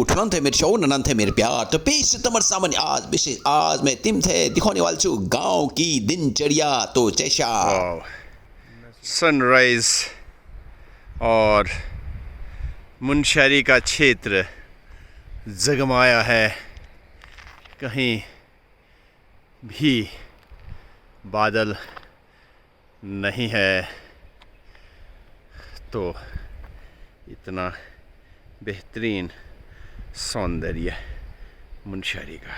ठुलन्थे मेरो छौ नन्थे मेरो प्यार तो पेश तमर सामान्य आज विशेष आज मैं तुम थे दिखाने वाला छू गांव की दिनचर्या तो जैसा सनराइज और मुनस्यारी का क्षेत्र जगमाया है, कहीं भी बादल नहीं है, तो इतना बेहतरीन सौंदर्य मुनस्यारी का।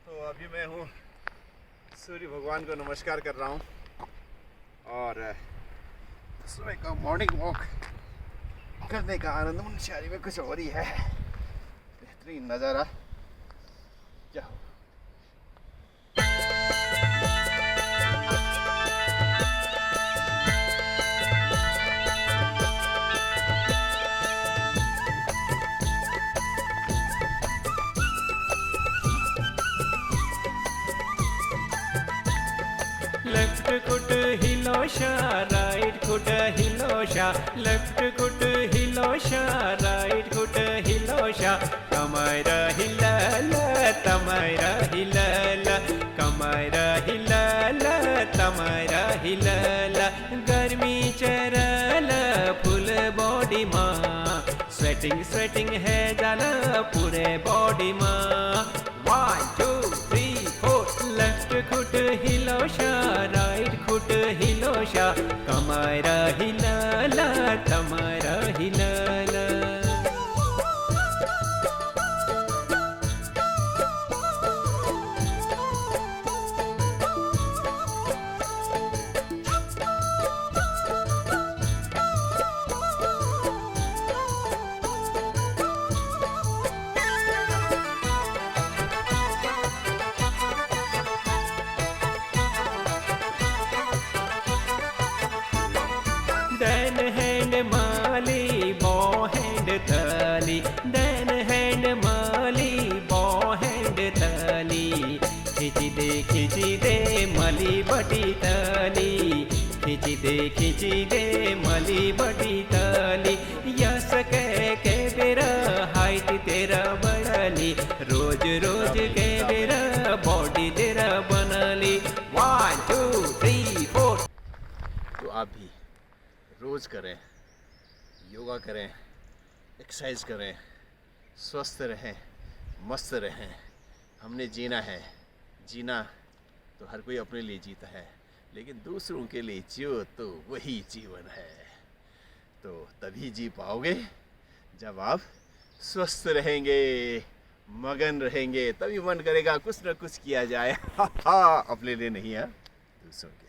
तो अभी मैं हूँ सूर्य भगवान को नमस्कार कर रहा हूँ और सुबह का मॉर्निंग वॉक करने का आनंद मुनस्यारी में कुछ और ही है। बेहतरीन नज़ारा। जाओ। लेफ्ट फुट हिलोशा, राइट फुट हिलोशा, लेफ्ट फुट हिलोशा, राइट फुट हिलोशा, कमरा हिलाला, तमरा हिलाला, कमरा हिलाला, तमरा हिलाला, गर्मी चरला फुल बॉडी माँ, स्वेटिंग स्वेटिंग है जाला पूरे बॉडी माँ। 1 2 3 4 लेफ्ट फुट हिलोशा, राइट फुट हिलोशा, कमरा हिलाला, तमरा हिलाला। Then hand Mali, bow hand thali, then hand Mali, bow hand thali, खिंची दे मली बटी तली, खिंची दे मली बटी तली, यस कह के बेरा हाइट तेरा बढ़ली, रोज रोज के बेरा बॉडी तेरा बनली। 1 2 3 4। तो आप भी रोज़ करें, योगा करें, एक्सरसाइज करें, स्वस्थ रहें, मस्त रहें। हमने जीना है, जीना तो हर कोई अपने लिए जीता है, लेकिन दूसरों के लिए जियो तो वही जीवन है। तो तभी जी पाओगे जब आप स्वस्थ रहेंगे, मगन रहेंगे, तभी मन करेगा कुछ न कुछ किया जाए। अपने लिए नहीं है, दूसरों के लिए।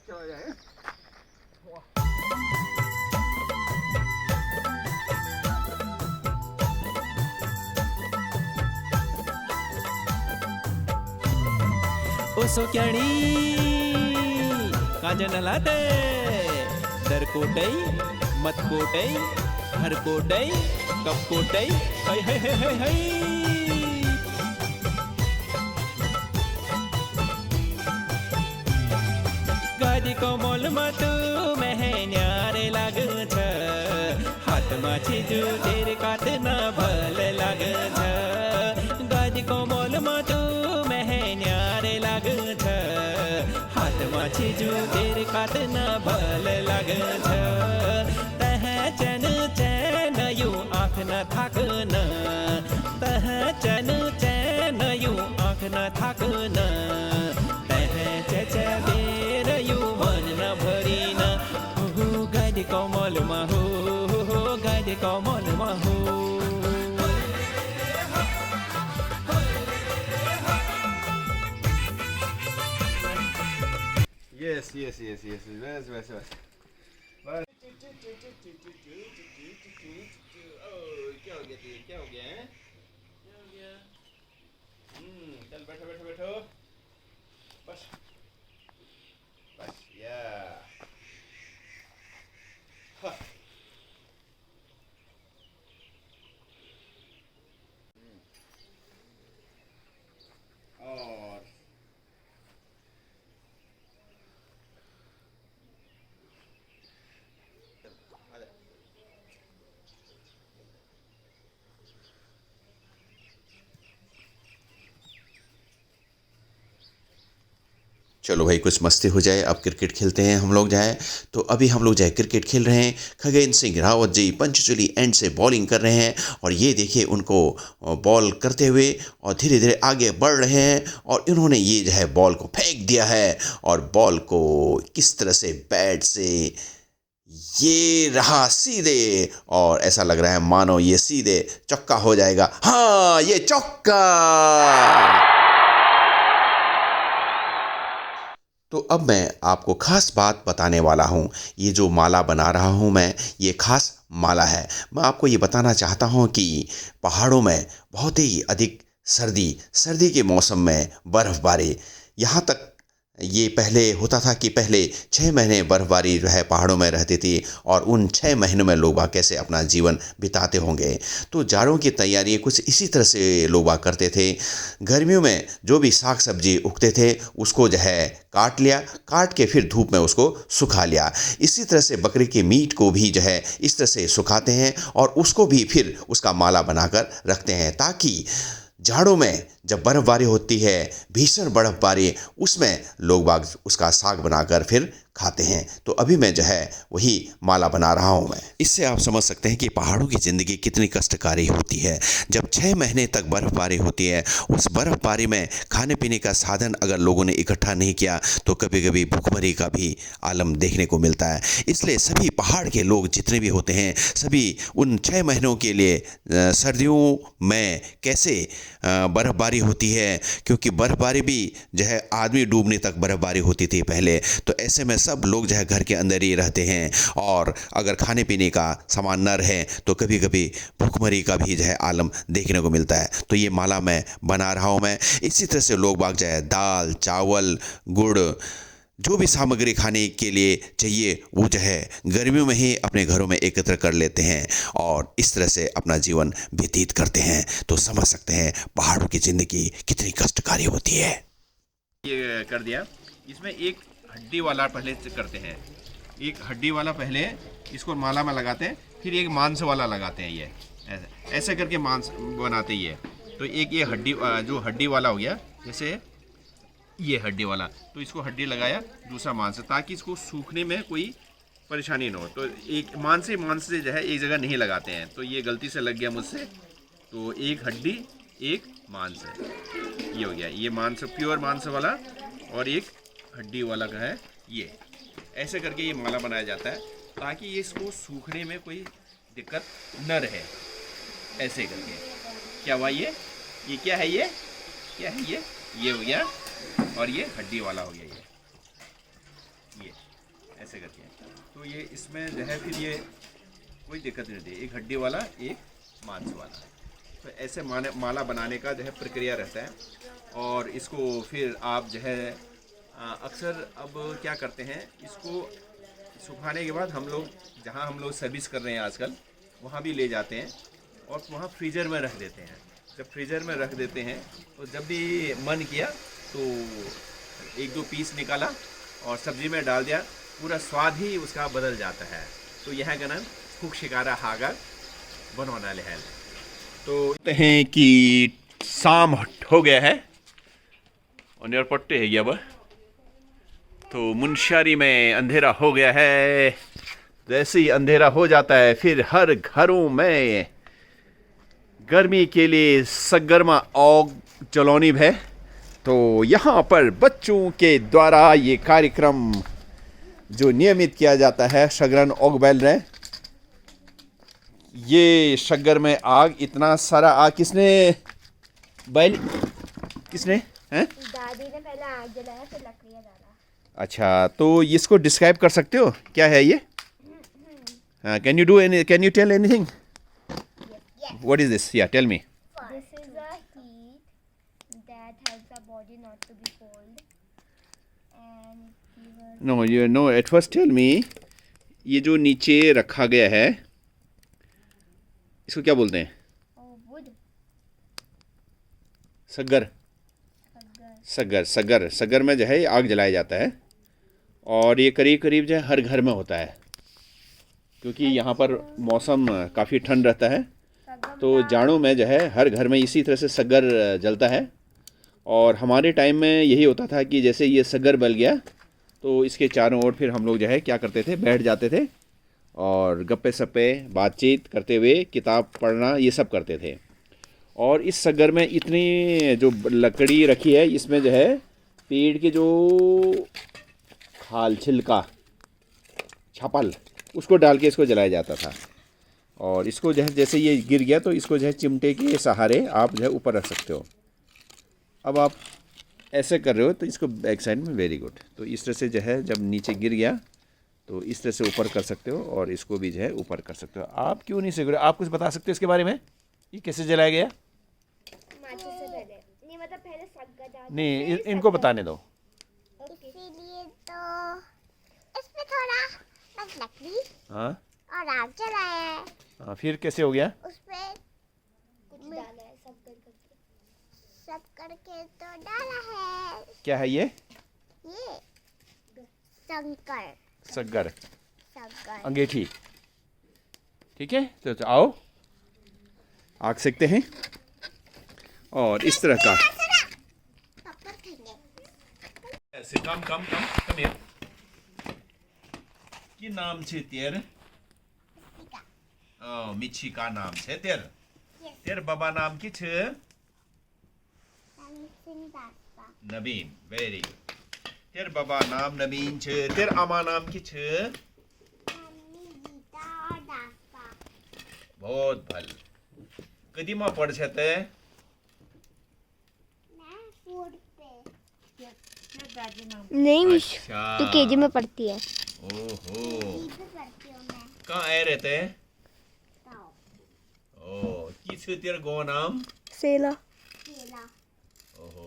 चलो जाए। ओ सोक्याणी काजन लाते दर कोटई मत कोटई हर कोटई कब कोटई हाय हाय हाय हाय हाय। गाडी कोमल मत मेहन्यारे लाग छ, हाथ माछी जू तेरे काटना भल लाग छ। गाडी कोमल मत मेहन्यारे लाग छ, हाथ माछी जू तेरे काटना भल लाग छ। तह चन चैन यू आँख न थाकन, तह चन चैन यू आँख न थाकन, तह च यस यस यस यस बस बस बस क्या हो गया तुझे? क्या हो गया है? क्या हो गया? चल बैठो बैठो बैठो बस बस या हाँ। और चलो भाई कुछ मस्ती हो जाए, अब क्रिकेट खेलते हैं हम लोग जाए। तो अभी हम लोग जाए क्रिकेट खेल रहे हैं। खगेंद्र सिंह रावत जी पंचचूली एंड से बॉलिंग कर रहे हैं और ये देखिए उनको बॉल करते हुए और धीरे धीरे आगे बढ़ रहे हैं और इन्होंने ये जो है बॉल को फेंक दिया है और बॉल को किस तरह से बैट से ये रहा सीधे और ऐसा लग रहा है मानो ये सीधे चौका हो जाएगा। हाँ, ये चौका। तो अब मैं आपको खास बात बताने वाला हूँ। ये जो माला बना रहा हूँ मैं, ये खास माला है। मैं आपको ये बताना चाहता हूँ कि पहाड़ों में बहुत ही अधिक सर्दी के मौसम में बर्फ़बारी, यहाँ तक ये पहले होता था कि पहले 6 महीने बर्फ़बारी जो है पहाड़ों में रहती थी और उन 6 महीनों में लोग कैसे अपना जीवन बिताते होंगे। तो जाड़ों की तैयारी कुछ इसी तरह से लोग करते थे। गर्मियों में जो भी साग सब्जी उगते थे उसको जो है काट लिया, काट के फिर धूप में उसको सुखा लिया। इसी तरह से बकरी के मीट को भी जो है इस तरह से सुखाते हैं और उसको भी फिर उसका माला बनाकर रखते हैं ताकि जाड़ों में जब बर्फ़बारी होती है, भीषण बर्फ़बारी, उसमें लोग बाग उसका साग बनाकर फिर खाते हैं। तो अभी मैं जो है वही माला बना रहा हूँ मैं। इससे आप समझ सकते हैं कि पहाड़ों की ज़िंदगी कितनी कष्टकारी होती है। जब 6 महीने तक बर्फ़बारी होती है, उस बर्फ़बारी में खाने पीने का साधन अगर लोगों ने इकट्ठा नहीं किया तो कभी कभी भूखमरी का भी आलम देखने को मिलता है। इसलिए सभी पहाड़ के लोग जितने भी होते हैं सभी उन 6 महीनों के लिए सर्दियों में कैसे बर्फ़बारी होती है, क्योंकि बर्फ़बारी भी जो है आदमी डूबने तक बर्फ़बारी होती थी पहले। तो ऐसे में सब लोग जो है घर के अंदर ही रहते हैं और अगर खाने पीने का सामान न रहे तो कभी कभी भूखमरी का भी जो है आलम देखने को मिलता है। तो ये माला मैं बना रहा हूँ मैं। इसी तरह से लोग बाग जो है दाल, चावल, गुड़, जो भी सामग्री खाने के लिए चाहिए वो जो है गर्मियों में ही अपने घरों में एकत्र कर लेते हैं और इस तरह से अपना जीवन व्यतीत करते हैं। तो समझ सकते हैं पहाड़ों की ज़िंदगी कितनी कष्टकारी होती है। ये कर दिया। इसमें एक हड्डी वाला पहले करते हैं, एक हड्डी वाला पहले इसको माला में लगाते हैं, फिर एक मांस वाला लगाते हैं। ये ऐसे करके मांस बनाते ही है। तो एक ये हड्डी जो हड्डी वाला हो गया, जैसे ये हड्डी वाला, तो इसको हड्डी लगाया, दूसरा मांस, ताकि इसको सूखने में कोई परेशानी ना हो। तो एक मांस से जो है एक जगह नहीं लगाते हैं। तो ये गलती से लग गया मुझसे। तो एक हड्डी एक मांस है, ये हो गया। ये मांस प्योर मांस वाला और एक हड्डी वाला का है ये। ऐसे करके ये माला बनाया जाता है ताकि ये इसको सूखने में कोई दिक्कत न रहे। ऐसे करके क्या हुआ ये क्या है, ये क्या है, ये हो गया और ये हड्डी वाला हो गया। ये ऐसे करके। तो ये इसमें जो है फिर ये कोई दिक्कत नहीं होती। एक हड्डी वाला, एक मांस वाला। तो ऐसे माला बनाने का जो है प्रक्रिया रहता है। और इसको फिर आप जो है अक्सर अब क्या करते हैं, इसको सुखाने के बाद हम लोग जहाँ हम लोग सर्विस कर रहे हैं आजकल, वहाँ भी ले जाते हैं और वहाँ फ्रीज़र में रख देते हैं। जब फ्रीज़र में रख देते हैं तो जब भी मन किया तो 1-2 पीस निकाला और सब्जी में डाल दिया, पूरा स्वाद ही उसका बदल जाता है। तो यह गणन कुक शिकारा हागर बनवाना ले है। तो हैं कि शाम हो गया है और पट्टे है अब। तो मुनस्यारी में अंधेरा हो गया है। जैसे ही अंधेरा हो जाता है फिर हर घरों में गर्मी के लिए सरगर्मा आग जलौनी है। तो यहाँ पर बच्चों के द्वारा ये कार्यक्रम जो नियमित किया जाता है, शगरन आग बैल रहे। ये शगर में आग, इतना सारा आग किसने बैल, किसने हैं? दादी ने पहले आग जलाया फिर लकड़ियाँ डाला। अच्छा, तो इसको डिस्क्राइब कर सकते हो, क्या है ये? हाँ, can you tell anything? What is this? या tell me. This is a heat that helps our body not to be cold. And fever. No, at first tell me, ये जो नीचे रखा गया है इसको क्या बोलते हैं? Oh, wood. सगर. Agar. सगर में जो है ये आग जलाया जाता है, और ये करीब करीब जो है हर घर में होता है, क्योंकि यहाँ पर मौसम काफ़ी ठंड रहता है, Sagam तो जाड़ों में जो है हर घर में इसी तरह से सगर जलता है. और हमारे टाइम में यही होता था कि जैसे ये सगर बल गया तो इसके चारों ओर फिर हम लोग जो है क्या करते थे, बैठ जाते थे और गप्पे सप्पे बातचीत करते हुए किताब पढ़ना ये सब करते थे. और इस सगर में इतनी जो लकड़ी रखी है, इसमें जो है पेड़ के जो खाल छिलका छपल उसको डाल के इसको जलाया जाता था. और इसको जो है जैसे ये गिर गया तो इसको जो है चिमटे के सहारे आप जो है ऊपर रख सकते हो. अब आप ऐसे कर रहे हो तो इसको बैक साइड में, वेरी गुड. तो इस तरह से जो है जब नीचे गिर गया तो इस तरह से ऊपर कर सकते हो, और इसको भी जो है ऊपर कर सकते हो. आप क्यों नहीं सीख रहे? आप कुछ बता सकते हो इसके बारे में, ये कैसे जलाया गया? माचिस से पहले नहीं, मतलब पहले सग्गा डाल नहीं, इनको बताने दो. इसीलिए तो इसमें थोड़ा बस लकड़ी हाँ और आग जलाया है. हाँ, फिर कैसे हो गया? उसमें कुछ डाला है सब करके. सब करके तो डाला है. क्या है ये? ये शंकर सगर, शंकर. अंगीठी. ठीक है, तो आओ आग सेकते हैं. और इस तरह का पापा खाएंगे. ऐसे कम हियर. की नाम છે તેર? મિછિકા નામ છે તેર. તેર બાબા નામ की છે? नवीन. Very good. तेर बाबा नाम नवीन છે. તેર આમા નામ की છે? मम्मी गीता और दासपा. बहुत भल. कदीमा पढ़ છે તે? मैं फूड पे. नहीं मिश, अच्छा. तो केजी में पढ़ती है. ओहो. भी पढ़ती हूँ मैं. कहाँ आए रहते? ताओ. ओ, की છે તેર ગો નામ? सेला. केला. ओहो.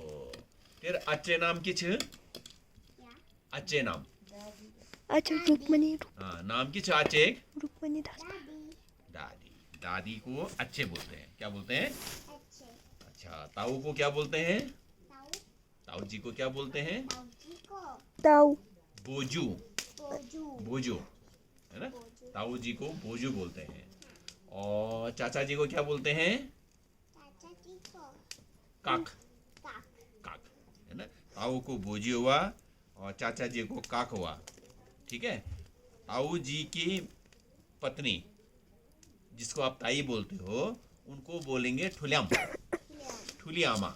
तेर अच्छे नाम की છે? क्या? अच्छे नाम. अच्छा रुक्मणी. हाँ, नाम की છે अच्छे? रुक्मणी दास. दादी. दादी. दादी को अच्छे बोलते हैं. क्या बोलते हैं? अच्छे. अच्छा. ताऊ को क्या बोलते हैं? ताऊ. ताऊ जी को क्या बोलते हैं? ताऊ जी को ताऊ. बोजू. बोजू. बोजू है ना. ताऊ जी को बोजू बोलते हैं. और चाचा जी को क्या बोलते हैं? चाचा जी को काक. काक. काक है ना. ताऊ को बोजी हुआ और चाचा जी को काक हुआ. ठीक है. ताऊ जी की पत्नी जिसको आप ताई बोलते हो उनको बोलेंगे ठुल्याम. ठुली आमा.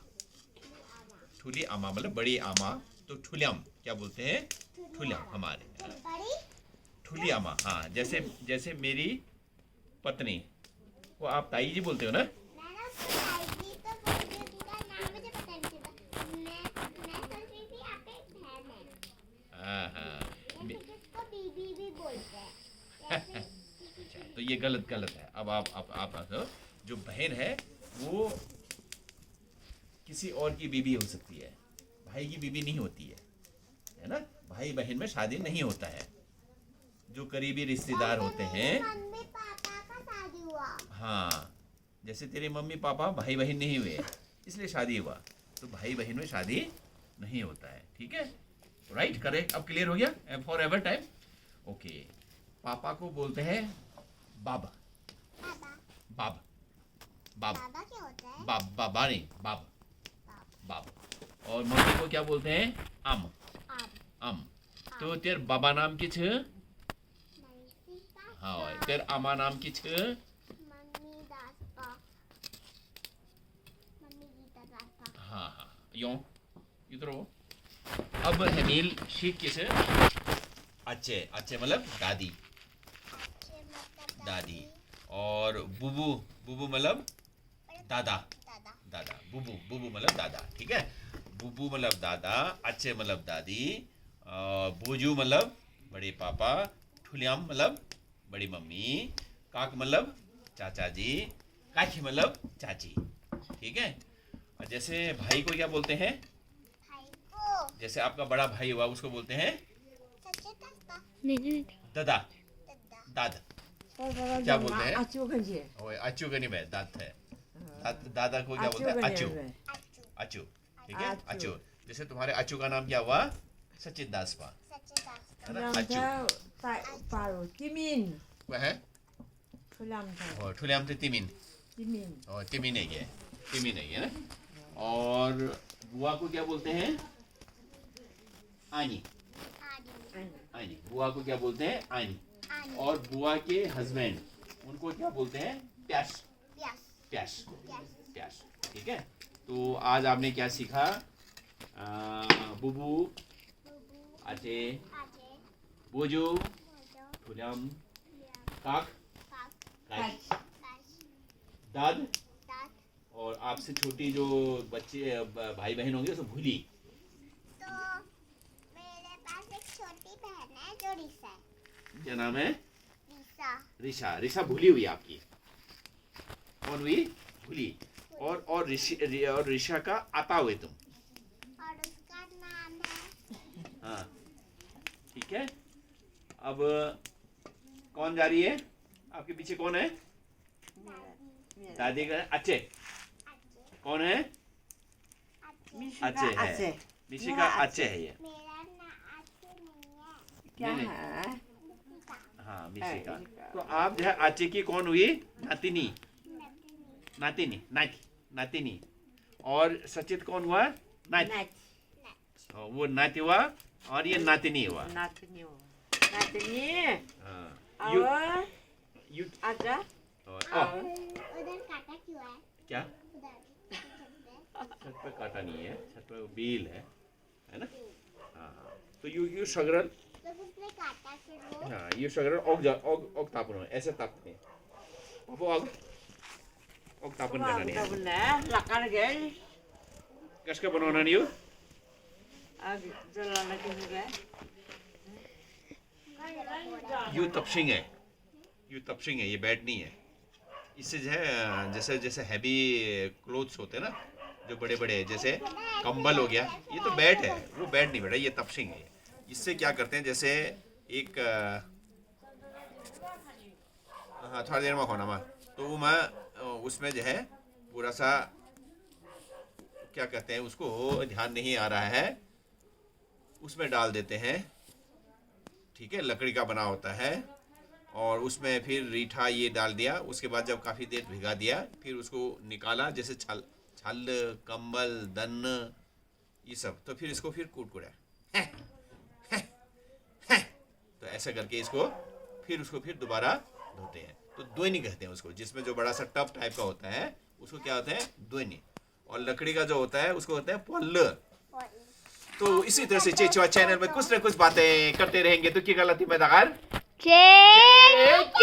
ठुली आमा मतलब बड़ी आमा. तो ठुल्याम क्या बोलते हैं? ठुल्याम हमारे. बड़ी. ठुली आमा. हाँ, जैसे मेरी पत्नी वो आप ताई जी बोलते हो ना. मैं ना उसको ताई जी तो बोलती हूँ, उसका नाम मुझे पता नहीं चलता. मैं सोच रही थी आपका एक बहन है. हाँ हाँ. जैसे जिसको बीबी भी बोलते हैं. जैसे अच्छा, तो ये गलत है. अब आप जो बहन है वो किसी और की बीबी हो सकती है, भाई की बीबी नहीं होती है ना. भाई बहन में शादी नहीं होता है. जो करीबी रिश्तेदार होते हैं. मम्मी पापा का शादी हुआ. हाँ, जैसे तेरे मम्मी पापा भाई बहन नहीं हुए इसलिए शादी हुआ. तो भाई बहन में शादी नहीं होता है. ठीक है, राइट, करेक्ट. अब क्लियर हो गया फॉर एवर टाइम. ओके. पापा को बोलते हैं बाबा. बाबा. बाब. बाब. बाबा क्या होता है? बाबा नहीं, बाब. बाब. और मम्मी को क्या बोलते हैं? आम. आप. आम. तो तेर बाबा नाम की છે? मम्मी का. हाँ. तेर आमा नाम की છે? मम्मी दासपा. मम्मी गीता दासपा. हाँ. यो इधर हो. अब हमील शीख की છે? अच्छे मतलब दादी. अच्छे मतलब दादी. और बुबू मतलब दादा. दादा. बुबू मतलब दादा. ठीक है. बुबू मतलब दादा, अच्छे मतलब दादी, बोजू मतलब बड़े पापा, ठुलियाम मतलब बड़ी मम्मी, काक मतलब चाचा जी, काकी मतलब चाची। ठीक है। और जैसे भाई को क्या बोलते हैं? भाई को जैसे आपका बड़ा भाई हुआ उसको बोलते हैं सच्चे दादा दादा, दादा दाद। क्या बोलते हैं? 아쭈근지. ओए अचू का नहीं भाई, दाद है। दादा को क्या बोलते हैं? अचू। अच्चू अचू। ठीक है। अचू। अचू। जैसे तुम्हारे अचू का नाम क्या हुआ? सचिन दास पा, सच्चे दादा है ना? अचू 남자 바로 तिमिन. वह है। fullam자 और ठुलियाम से तिमिन, तिमिन. और तिमिन है ये, तिमिन है ये ना। और बुआ को क्या बोलते हैं? आनी। आनी आनी। बुआ को क्या बोलते हैं? आनी। आनी और बुआ के हस्बैंड उनको क्या बोलते हैं? प्यास। प्यास प्यास। प्यास प्यास। ठीक है। तो आज आपने क्या सीखा? बुबू, बुबू आचे, आजे बोजू, मोजो ठुलियाम, लिया काक, काक काकी, काश दाद। दाद और आपसे छोटी जो बच्चे भाई बहन होंगे उसको भूली। तो मेरे पास एक छोटी बहन है जो रिसा है क्या नाम है? रिसा रिशा। रिशा भूली हुई आपकी। कौन हुई? भूली। और रिशा का आता हुए तुम। और उसका नाम है हाँ। ठीक है। अब कौन जा रही है? आपके पीछे कौन है? दादी दादी का अच्छे। अज्जे कौन है? अज्जे अच्छे है। 아체. निशिका अच्छे है ये। मेरा ना अज्जे नहीं है नहीं, नहीं। क्या? निकिता हाँ मिशिका। मिशिका। तो आप जो है अच्छे की कौन हुई? नातिनी। नतनी नातिनी, नातिनी। और सचित कौन हुआ? नाती। 나치. वो नाती हुआ और ये नातिनी हुआ। 나트니요. 나트니. हाँ। यू 아워. यू 아자. और उधर काटा क्यों है क्या? उधर छत पे छत पे काटा नहीं है, छत पे बील है ना? हाँ। तो यू सगरल, तो किसने काटा फिर वो हाँ यू सगरल ओग तापनो ऐसे तापते हैं। वो ओग तापन करना नहीं है। 보네. 라카르게. कसके बनाना नहीं हो? 아, 잘라내게 그래. यू तपशिंग है, यू तपशिंग है, ये बैट नहीं है। इससे जो है जैसे जैसे हैवी क्लोथ्स होते हैं ना, जो बड़े बड़े जैसे कंबल हो गया, ये तो बैट है, वो बैट नहीं बेटा, ये तपशिंग है। इससे क्या करते हैं, जैसे एक हाँ थोड़ा देर में खाना मैं तो वो मैं उसमें जो है पूरा सा क्या कहते हैं उसको, ध्यान नहीं आ रहा है, उसमें डाल देते हैं। ठीक है, लकड़ी का बना होता है और उसमें फिर रीठा ये डाल दिया। उसके बाद जब काफ़ी देर भिगा दिया फिर उसको निकाला, जैसे छल छल कंबल दन्न ये सब, तो फिर इसको फिर कुटकुड़ा तो ऐसा करके इसको फिर दोबारा धोते हैं। तो दोइनी कहते हैं उसको, जिसमें जो बड़ा सा टब टाइप का होता है उसको क्या होता है? दोइनी। और लकड़ी का जो होता है उसको होता है पल्ल। तो इसी तरह से चेचवा चैनल में कुछ न कुछ बातें करते रहेंगे। तो क्या गलती में दगार चेचवा।